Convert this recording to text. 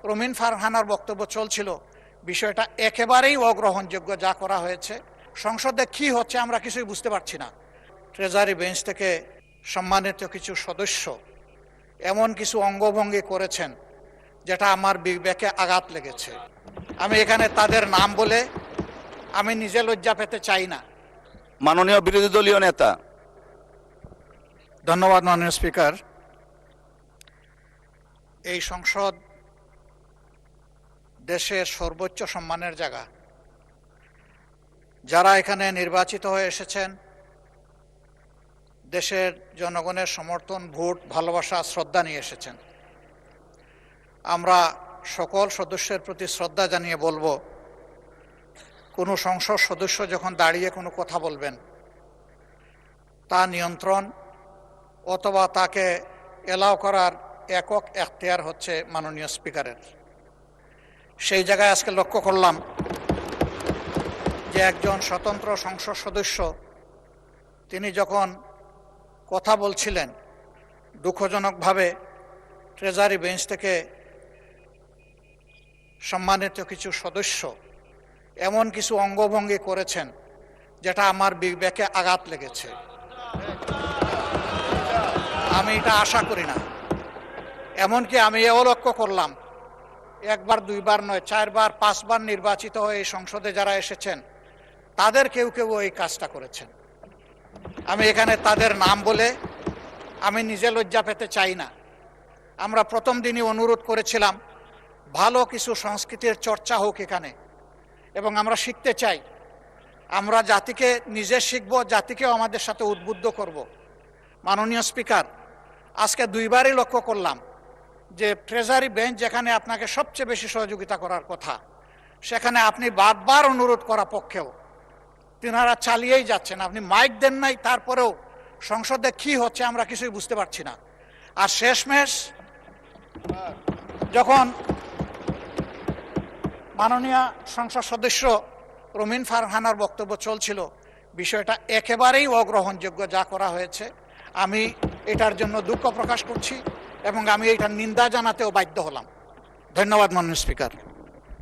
রুমিন ফারহানার বক্তব্য চলছিল, বিষয়টা একেবারেই অগ্রহণযোগ্য যা করা হয়েছে। সংসদে কি হচ্ছে আমরা কিছুই বুঝতে পারছি না। ট্রেজারি বেঞ্চ থেকে সম্মানিত কিছু সদস্য এমন কিছু অঙ্গভঙ্গি করেছেন যেটা আমার বিবেকে আঘাত লেগেছে। আমি এখানে তাদের নাম বলে আমি নিজে লজ্জা পেতে চাই না। মাননীয় বিরোধী দলীয় নেতা। ধন্যবাদ মাননীয় স্পিকার। এই সংসদ দেশের সর্বোচ্চ সম্মানের জায়গা। যারা এখানে নির্বাচিত হয়ে এসেছেন, দেশের জনগণের সমর্থন, ভোট, ভালোবাসা, শ্রদ্ধা নিয়ে এসেছেন। আমরা সকল সদস্যের প্রতি শ্রদ্ধা জানিয়ে বলবো, কোনো সংসদ সদস্য যখন দাঁড়িয়ে কোনো কথা বলবেন, তা নিয়ন্ত্রণ অথবা তাকে এলাও করার একক এখতিয়ার হচ্ছে মাননীয় স্পিকারের। সেই জায়গায় আজকে লক্ষ্য করলাম যে একজন স্বতন্ত্র সংসদ সদস্য তিনি যখন কথা বলছিলেন, দুঃখজনকভাবে ট্রেজারি বেঞ্চ থেকে সম্মানিত কিছু সদস্য এমন কিছু অঙ্গভঙ্গি করেছেন যেটা আমার বিবেকে আঘাত লেগেছে। আমি এটা আশা করি না। এমনকি আমি এও লক্ষ্য করলাম, একবার দুইবার নয়, 4 বার 5 বার নির্বাচিত হয়ে এই সংসদে যারা এসেছেন তাদের কেউ কেউ এই কাজটা করেছেন। আমি এখানে তাদের নাম বলে আমি নিজে লজ্জা পেতে চাই না। আমরা প্রথম দিনই অনুরোধ করেছিলাম ভালো কিছু সংস্কৃতির চর্চা হোক এখানে, এবং আমরা শিখতে চাই। আমরা জাতিকে নিজে শিখব, জাতিকেও আমাদের সাথে উদ্বুদ্ধ করব। মাননীয় স্পিকার, আজকে 2 বারই লক্ষ্য করলাম যে ট্রেজারি বেঞ্চ যেখানে আপনাকে সবচেয়ে বেশি সহযোগিতা করার কথা, সেখানে আপনি বারবার অনুরোধ করা পক্ষেও তিনারা চালিয়েই যাচ্ছেন। আপনি মাইক দেন নাই, তারপরেও সংসদে কি হচ্ছে আমরা কিছুই বুঝতে পারছি না। আর শেষমেশ যখন মাননীয় সংসদ সদস্য রুমিন ফারহানার বক্তব্য চলছিল, বিষয়টা একেবারেই অগ্রহণযোগ্য যা করা হয়েছে। আমি এটার জন্য দুঃখ প্রকাশ করছি এবং আমি এটার নিন্দা জানাতেও বাধ্য হলাম। ধন্যবাদ মাননীয় স্পিকার।